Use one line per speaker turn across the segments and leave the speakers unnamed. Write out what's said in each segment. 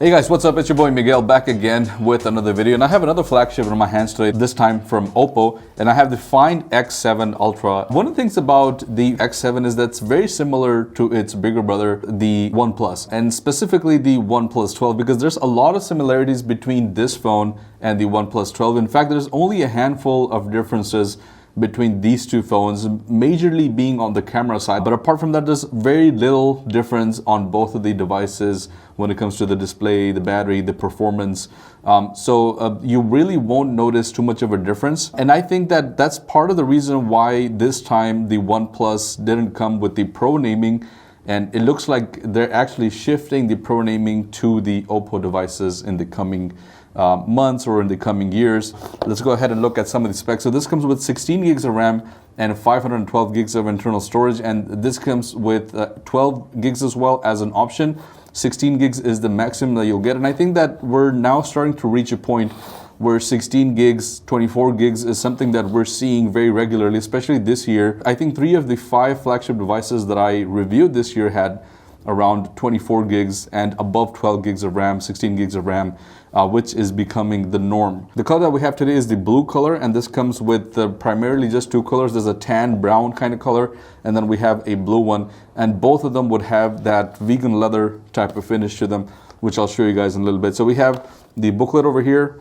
Hey guys, what's up? It's your boy Miguel back again with another video, and I have another flagship in my hands today, this time from Oppo, and I have the Find X7 Ultra. One of the things about the X7 is that it's very similar to its bigger brother, the OnePlus, and specifically the OnePlus 12, because there's a lot of similarities between this phone and the OnePlus 12. In fact, there's only a handful of differences between these two phones, majorly being on the camera side. But apart from that, there's very little difference on both of the devices when it comes to the display, the battery, the performance. You really won't notice too much of a difference. And I think that that's part of the reason why this time the OnePlus didn't come with the Pro naming. And it looks like they're actually shifting the Pro naming to the Oppo devices in the coming months or in the coming years. Let's go ahead and look at some of the specs. So this comes with 16 gigs of RAM and 512 gigs of internal storage, and this comes with 12 gigs as well as an option. 16 gigs is the maximum that you'll get, and I think that we're now starting to reach a point where 16 gigs, 24 gigs is something that we're seeing very regularly, especially this year. I think 3 of the 5 flagship devices that I reviewed this year had around 24 gigs and above 12 gigs of RAM, 16 gigs of RAM, which is becoming the norm. The color that we have today is the blue color, and this comes with primarily just 2 colors. There's a tan brown kind of color, and then we have a blue one, and both of them would have that vegan leather type of finish to them, which I'll show you guys in a little bit. So we have the booklet over here,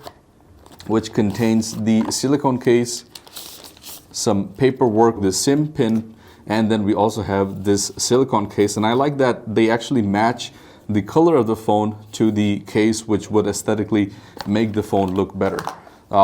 which contains the silicone case, some paperwork, the SIM pin, and then we also have this silicone case. And I like that they actually match the color of the phone to the case, which would aesthetically make the phone look better.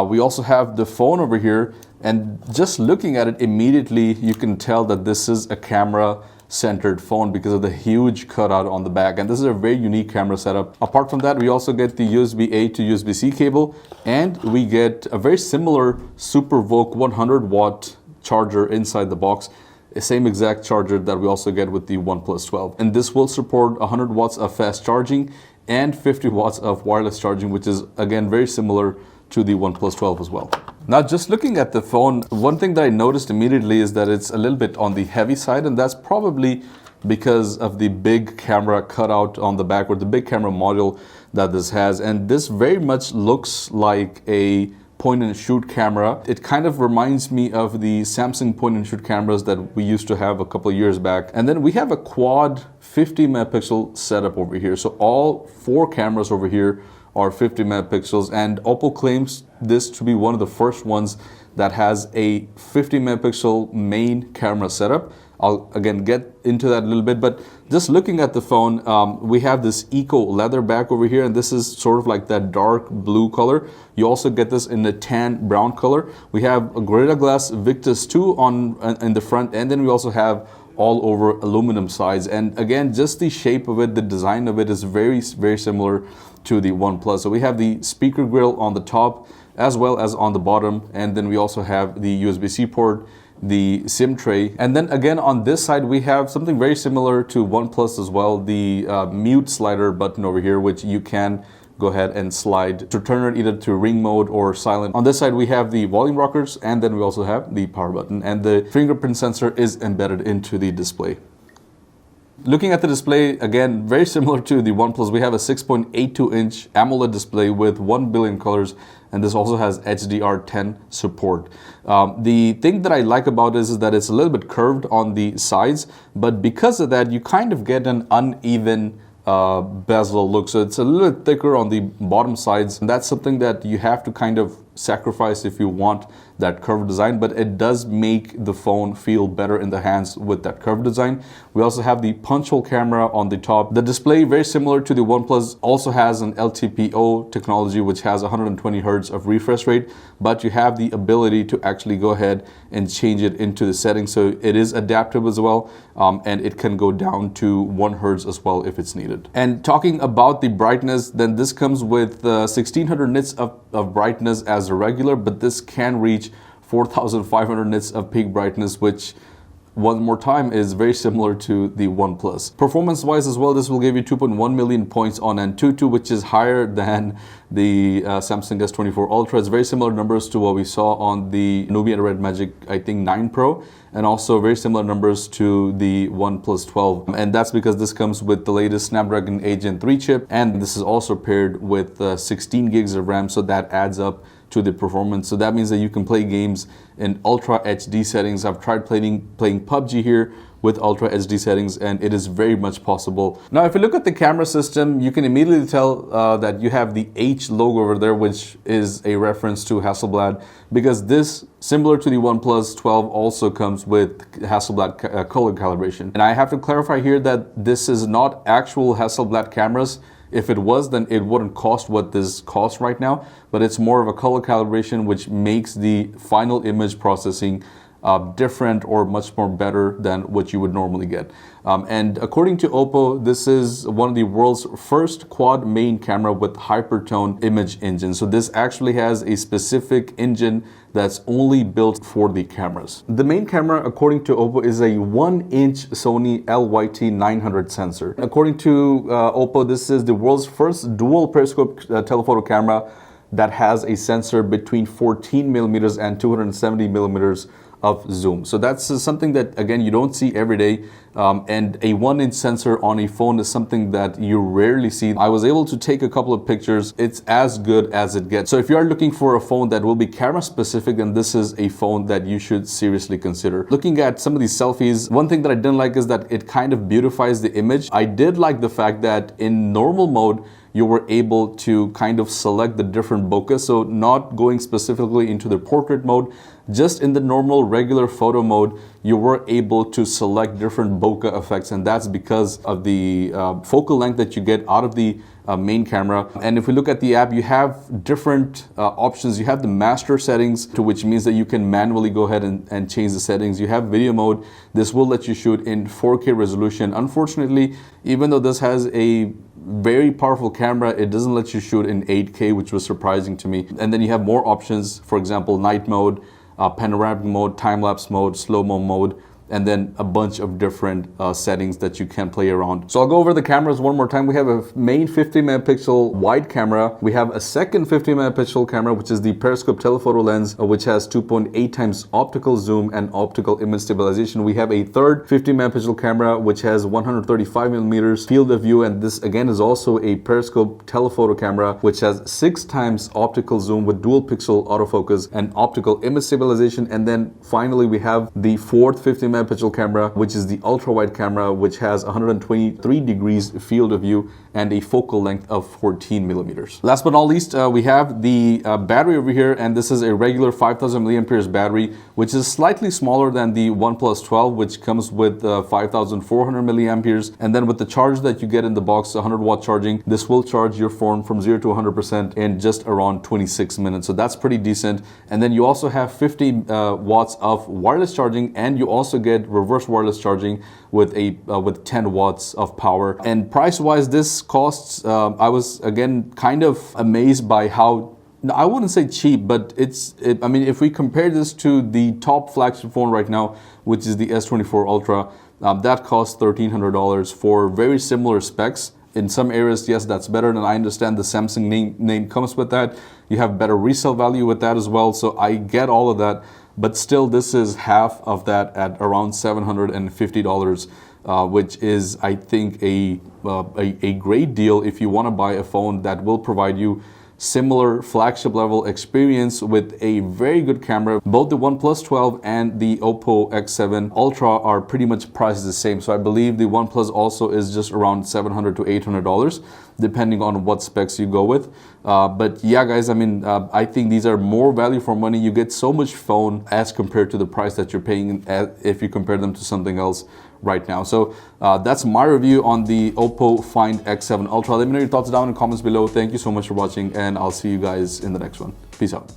We also have the phone over here, and just looking at it immediately, you can tell that this is a camera-centered phone because of the huge cutout on the back, and this is a very unique camera setup. Apart from that, we also get the USB-A to USB-C cable, and we get a very similar SuperVOOC 100-watt charger inside the box. The same exact charger that we also get with the OnePlus 12. And this will support 100 watts of fast charging and 50 watts of wireless charging, which is again very similar to the OnePlus 12 as well. Now, just looking at the phone, one thing that I noticed immediately is that it's a little bit on the heavy side, and that's probably because of the big camera cutout on the back, or the big camera module that this has. And this very much looks like a point-and-shoot camera. It kind of reminds me of the Samsung point-and-shoot cameras that we used to have a couple of years back. And then we have a quad 50 megapixel setup over here. So all 4 cameras over here are 50 megapixels, and Oppo claims this to be one of the first ones that has a 50 megapixel main camera setup. I'll again get into that a little bit, but just looking at the phone, we have this eco leather back over here, and this is sort of like that dark blue color. You also get this in the tan brown color. We have a Gorilla Glass Victus 2 in the front, and then we also have all over aluminum sides. And again, just the shape of it, the design of it is very, very similar to the OnePlus. So we have the speaker grill on the top as well as on the bottom, and then we also have the USB-C port, the SIM tray, and then again on this side we have something very similar to OnePlus as well, the mute slider button over here, which you can go ahead and slide to turn it either to ring mode or silent. On this side we have the volume rockers, and then we also have the power button, and the fingerprint sensor is embedded into the display. Looking at the display, again, very similar to the OnePlus, we have a 6.82-inch AMOLED display with 1 billion colors, and this also has HDR10 support. The thing that I like about this is that it's a little bit curved on the sides, but because of that, you kind of get an uneven bezel look. So it's a little bit thicker on the bottom sides, and that's something that you have to kind of sacrifice if you want that curved design, but it does make the phone feel better in the hands with that curved design. We also have the punch hole camera on the top. The display, very similar to the OnePlus, also has an LTPO technology, which has 120 Hz of refresh rate, but you have the ability to actually go ahead and change it into the settings. So it is adaptive as well, and it can go down to 1 Hz as well if it's needed. And talking about the brightness, then this comes with 1600 nits of brightness as a regular, but this can reach 4500 nits of peak brightness, which one more time, is very similar to the OnePlus. Performance-wise as well, this will give you 2.1 million points on Antutu, which is higher than the Samsung S24 Ultra. It's very similar numbers to what we saw on the Nubia Red Magic, I think 9 Pro, and also very similar numbers to the OnePlus 12. And that's because this comes with the latest Snapdragon 8 Gen 3 chip, and this is also paired with 16 gigs of RAM, so that adds up to the performance. So that means that you can play games in Ultra HD settings. I've tried playing PUBG here with Ultra HD settings, and it is very much possible. Now, if you look at the camera system, you can immediately tell that you have the H logo over there, which is a reference to Hasselblad, because this, similar to the OnePlus 12, also comes with Hasselblad color calibration. And I have to clarify here that this is not actual Hasselblad cameras. If it was, then it wouldn't cost what this costs right now, but it's more of a color calibration, which makes the final image processing different or much more better than what you would normally get. And according to Oppo, this is one of the world's first quad main camera with hypertone image engine. So this actually has a specific engine that's only built for the cameras. The main camera, according to Oppo, is a 1-inch Sony LYT-900 sensor. According to Oppo, this is the world's first dual periscope telephoto camera that has a sensor between 14 millimeters and 270 millimeters of zoom. So that's something that, again, you don't see every day. And a 1-inch sensor on a phone is something that you rarely see. I was able to take a couple of pictures. It's as good as it gets. So if you are looking for a phone that will be camera specific, then this is a phone that you should seriously consider. Looking at some of these selfies, one thing that I didn't like is that it kind of beautifies the image. I did like the fact that in normal mode, you were able to kind of select the different bokeh. So not going specifically into the portrait mode, just in the normal regular photo mode, you were able to select different bokeh effects, and that's because of the focal length that you get out of the main camera. And if we look at the app, you have different options. You have the master settings, which means that you can manually go ahead and change the settings. You have video mode. This will let you shoot in 4K resolution. Unfortunately, even though this has a very powerful camera, it doesn't let you shoot in 8K, which was surprising to me. And then you have more options, for example, night mode, panoramic mode, time-lapse mode, slow-mo mode, and then a bunch of different settings that you can play around. So I'll go over the cameras one more time. We have a main 50 megapixel wide camera. We have a second 50 megapixel camera, which is the Periscope telephoto lens, which has 2.8 times optical zoom and optical image stabilization. We have a third 50 megapixel camera, which has 135 millimeters field of view. And this again is also a Periscope telephoto camera, which has 6 times optical zoom with dual pixel autofocus and optical image stabilization. And then finally, we have the fourth 50 megapixel camera, which is the ultra wide camera, which has 123 degrees field of view and a focal length of 14 millimeters. Last but not least, we have the battery over here, and this is a regular 5000 milliamperes battery, which is slightly smaller than the OnePlus 12, which comes with 5400 milliamperes. And then with the charge that you get in the box, 100-watt charging, this will charge your phone from 0 to 100% in just around 26 minutes. So that's pretty decent. And then you also have 50 watts of wireless charging, and you also get reverse wireless charging with 10 watts of power. And price-wise, this costs, I was again kind of amazed by how, I wouldn't say cheap, but I mean, if we compare this to the top flagship phone right now, which is the S24 Ultra, that costs $1,300 for very similar specs. In some areas, yes, that's better, and I understand the Samsung name comes with that. You have better resale value with that as well, so I get all of that. But still, this is half of that at around $750, which is, I think, a great deal if you want to buy a phone that will provide you similar flagship level experience with a very good camera. Both the OnePlus 12 and the Oppo X7 Ultra are pretty much priced the same. So I believe the OnePlus also is just around $700 to $800, depending on what specs you go with. But yeah, guys, I mean, I think these are more value for money. You get so much phone as compared to the price that you're paying if you compare them to something else right now. So that's my review on the Oppo Find X7 Ultra. Let me know your thoughts down in the comments below. Thank you so much for watching, and I'll see you guys in the next one. Peace out.